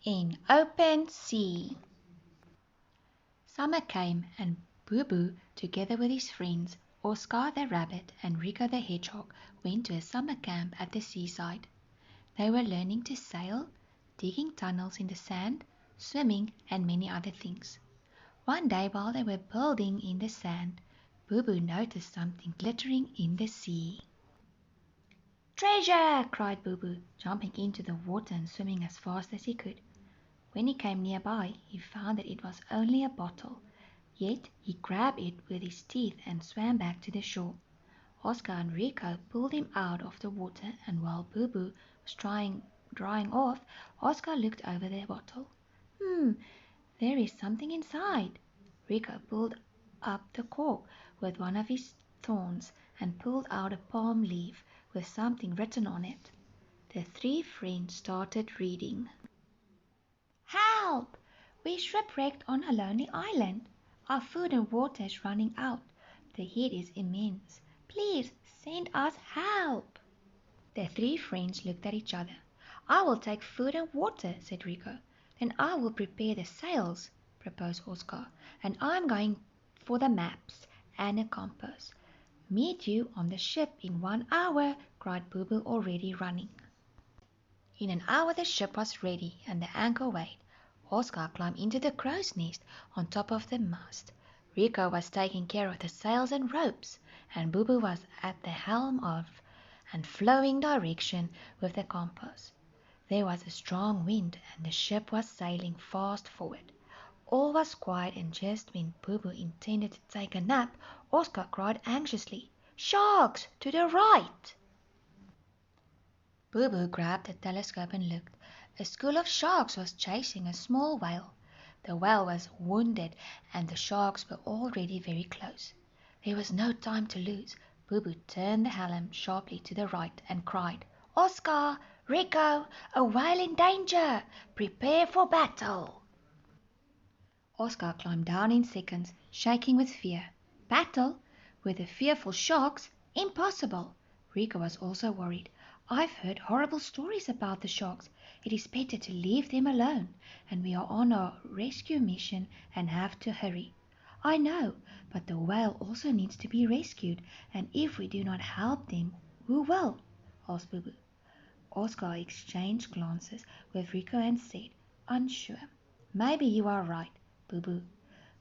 in open sea. Summer came and Boo Boo, together with his friends, Oscar the rabbit and Rico the hedgehog, went to a summer camp at the seaside. They were learning to sail, digging tunnels in the sand, swimming, and many other things. One day while they were building in the sand, Boo Boo noticed something glittering in the sea. "Treasure!" cried Boo Boo, jumping into the water and swimming as fast as he could. When he came nearby, he found that it was only a bottle, yet he grabbed it with his teeth and swam back to the shore. Oscar and Rico pulled him out of the water, and while Boo Boo was drying off, Oscar looked over the bottle. There is something inside." Rico pulled up the cork with one of his thorns and pulled out a palm leaf with something written on it. The three friends started reading. "Help! We're shipwrecked on a lonely island. Our food and water is running out. The heat is immense. Please send us help." The three friends looked at each other. "I will take food and water," said Rico. "Then I will prepare the sails," proposed Oscar. "And I'm going for the maps and a compass." "Meet you on the ship in 1 hour," cried Boo Boo, already running. In an hour the ship was ready and the anchor weighed. Oscar climbed into the crow's nest on top of the mast. Rico was taking care of the sails and ropes, and Boo Boo was at the helm and flowing direction with the compass. There was a strong wind and the ship was sailing fast forward. All was quiet, and just when Boo Boo intended to take a nap, Oscar cried anxiously, "Sharks! To the right!" Boo Boo grabbed the telescope and looked. A school of sharks was chasing a small whale. The whale was wounded and the sharks were already very close. There was no time to lose. Boo Boo turned the helm sharply to the right and cried, "Oscar! Rico! A whale in danger! Prepare for battle!" Oscar climbed down in seconds, shaking with fear. Battle? With the fearful sharks? Impossible! Rico was also worried. "I've heard horrible stories about the sharks. It is better to leave them alone, and we are on a rescue mission and have to hurry." "I know, but the whale also needs to be rescued, and if we do not help them, who will?" asked Boo Boo. Oscar exchanged glances with Rico and said, unsure, "Maybe you are right, Boo Boo.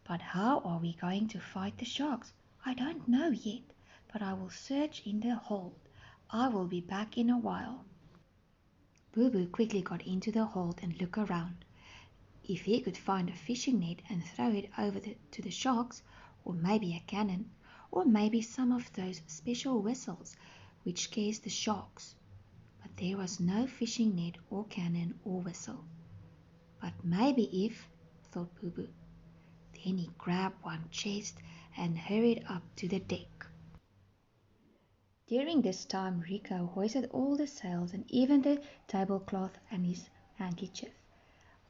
But how are we going to fight the sharks? I don't know yet, but I will search in the hold. I will be back in a while." Boo Boo quickly got into the hold and looked around. If he could find a fishing net and throw it over to the sharks, or maybe a cannon, or maybe some of those special whistles which scares the sharks. But there was no fishing net or cannon or whistle. "But maybe if," thought Boo Boo. Then he grabbed one chest and hurried up to the deck. During this time Rico hoisted all the sails and even the tablecloth and his handkerchief.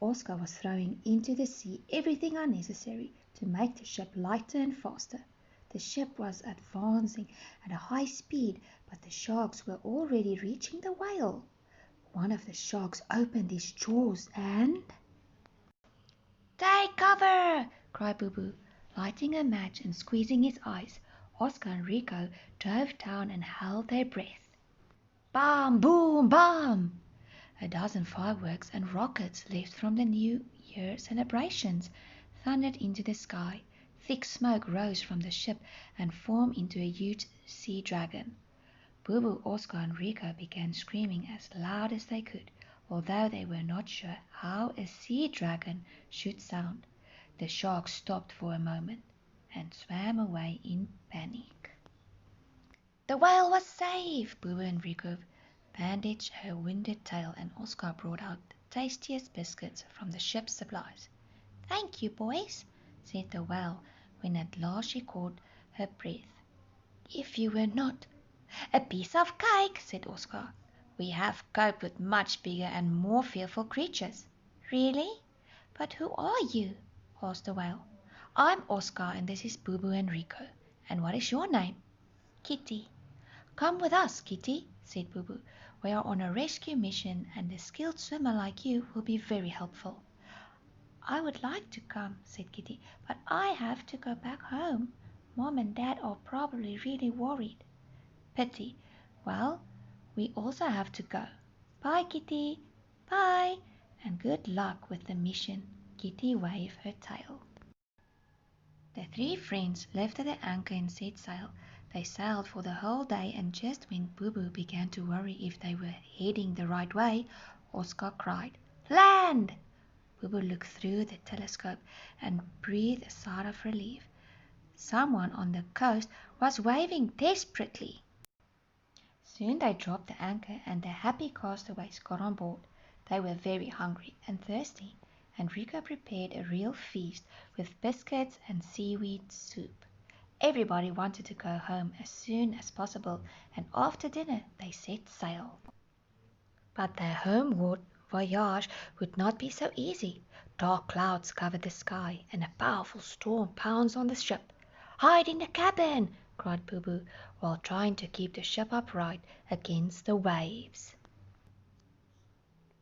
Oscar was throwing into the sea everything unnecessary to make the ship lighter and faster. The ship was advancing at a high speed, but the sharks were already reaching the whale. One of the sharks opened his jaws and... "Take cover!" cried Boo Boo, lighting a match and squeezing his eyes. Oscar and Rico dove down and held their breath. Bam! Boom! Bam! A dozen fireworks and rockets left from the New Year celebrations thundered into the sky. Thick smoke rose from the ship and formed into a huge sea dragon. Boo Boo, Oscar and Rico began screaming as loud as they could, although they were not sure how a sea dragon should sound. The shark stopped for a moment and swam away in panic. The whale was safe! Boo Boo and Rico bandaged her wounded tail, and Oscar brought out the tastiest biscuits from the ship's supplies. "Thank you, boys," said the whale when at last she caught her breath. "If you were not—" "A piece of cake," said Oscar. "We have coped with much bigger and more fearful creatures." "Really? But who are you?" asked the whale. "I'm Oscar, and this is Boo Boo and Rico. And what is your name?" "Kitty." "Come with us, Kitty," said Boo Boo. We are on a rescue mission and a skilled swimmer like you will be very helpful." "I would like to come," said Kitty, "but I have to go back home. Mom and Dad are probably really worried." "Pity. Well, we also have to go. Bye, Kitty." "Bye, and good luck with the mission." Kitty waved her tail. The three friends lifted the anchor and set sail. They sailed for the whole day, and just when Boo Boo began to worry if they were heading the right way, Oscar cried, "Land!" Boo Boo looked through the telescope and breathed a sigh of relief. Someone on the coast was waving desperately. Soon they dropped the anchor and the happy castaways got on board. They were very hungry and thirsty, and Rico prepared a real feast with biscuits and seaweed soup. Everybody wanted to go home as soon as possible, and after dinner they set sail. But their homeward voyage would not be so easy. Dark clouds covered the sky, and a powerful storm pounced on the ship. "Hide in the cabin!" cried Boo Boo, while trying to keep the ship upright against the waves.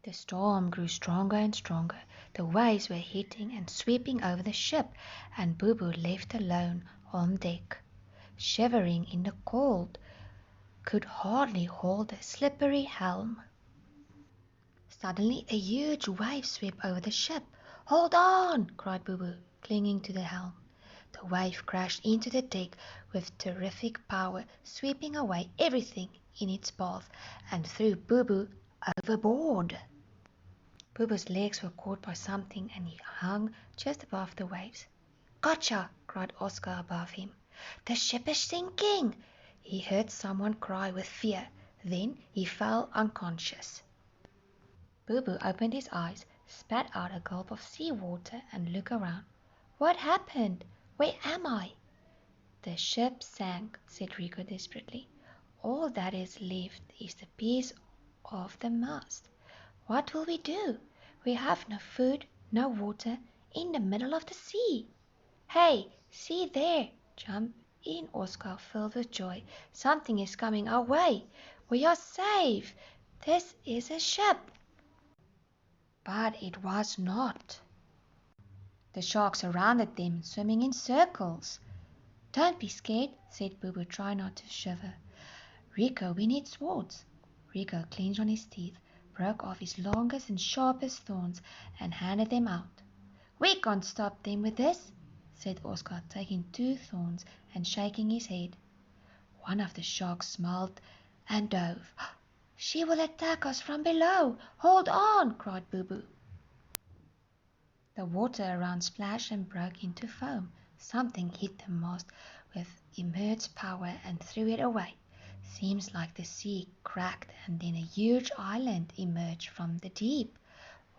The storm grew stronger and stronger. The waves were hitting and sweeping over the ship, and Boo Boo, left alone on deck, shivering in the cold, could hardly hold the slippery helm. Suddenly a huge wave swept over the ship. "Hold on!" cried Boo Boo, clinging to the helm. The wave crashed into the deck with terrific power, sweeping away everything in its path and threw Boo Boo overboard. Boo Boo's legs were caught by something and he hung just above the waves. "Gotcha!" cried Oscar above him. "The ship is sinking!" He heard someone cry with fear. Then he fell unconscious. Boo Boo opened his eyes, spat out a gulp of sea water, and looked around. "What happened? Where am I?" "The ship sank," said Rico desperately. "All that is left is the piece of the mast. What will we do? We have no food, no water, in the middle of the sea." "Hey, see there!" Jump in Oscar, filled with joy. "Something is coming our way. We are safe. This is a ship." But it was not. The sharks surrounded them, swimming in circles. "Don't be scared," said Boo Boo, trying not to shiver. "Rico, we need swords." Rico clenched on his teeth, broke off his longest and sharpest thorns, and handed them out. "We can't stop them with this," said Oscar, taking 2 thorns and shaking his head. One of the sharks smiled and dove. "She will attack us from below. Hold on!" cried Boo Boo. The water around splashed and broke into foam. Something hit the mast with immense power and threw it away. Seems like the sea cracked and then a huge island emerged from the deep.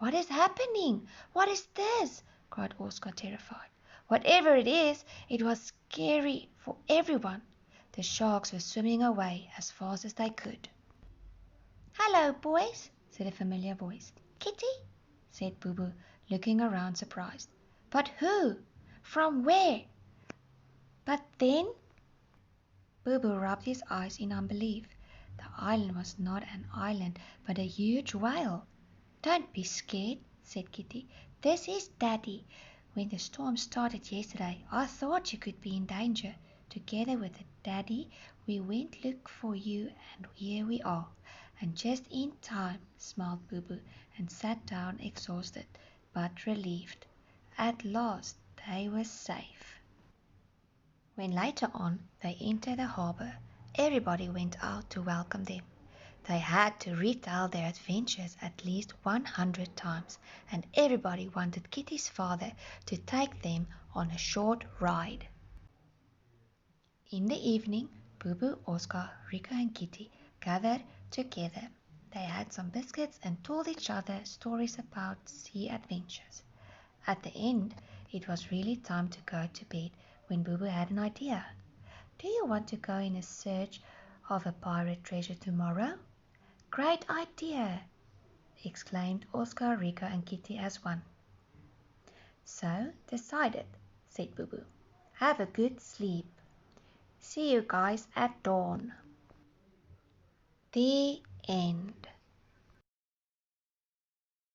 "What is happening? What is this?" cried Oscar, terrified. Whatever it is, it was scary for everyone. The sharks were swimming away as fast as they could. "Hello, boys," said a familiar voice. "Kitty?" said Boo Boo, looking around surprised. "But who? From where? But then—" Boo Boo rubbed his eyes in unbelief. The island was not an island, but a huge whale. "Don't be scared," said Kitty. "This is Daddy. When the storm started yesterday, I thought you could be in danger. Together with Daddy, we went look for you, and here we are." "And just in time," smiled Boo Boo, and sat down exhausted, but relieved. At last they were safe. When later on they entered the harbor, everybody went out to welcome them. They had to retell their adventures at least 100 times, and everybody wanted Kitty's father to take them on a short ride. In the evening, Boo Boo, Oscar, Rico, and Kitty gathered together. They had some biscuits and told each other stories about sea adventures. At the end, it was really time to go to bed when Boo Boo had an idea. "Do you want to go in a search of a pirate treasure tomorrow?" "Great idea!" exclaimed Oscar, Rico, and Kitty as one. "So decided," said Boo Boo. "Have a good sleep. See you guys at dawn." The End.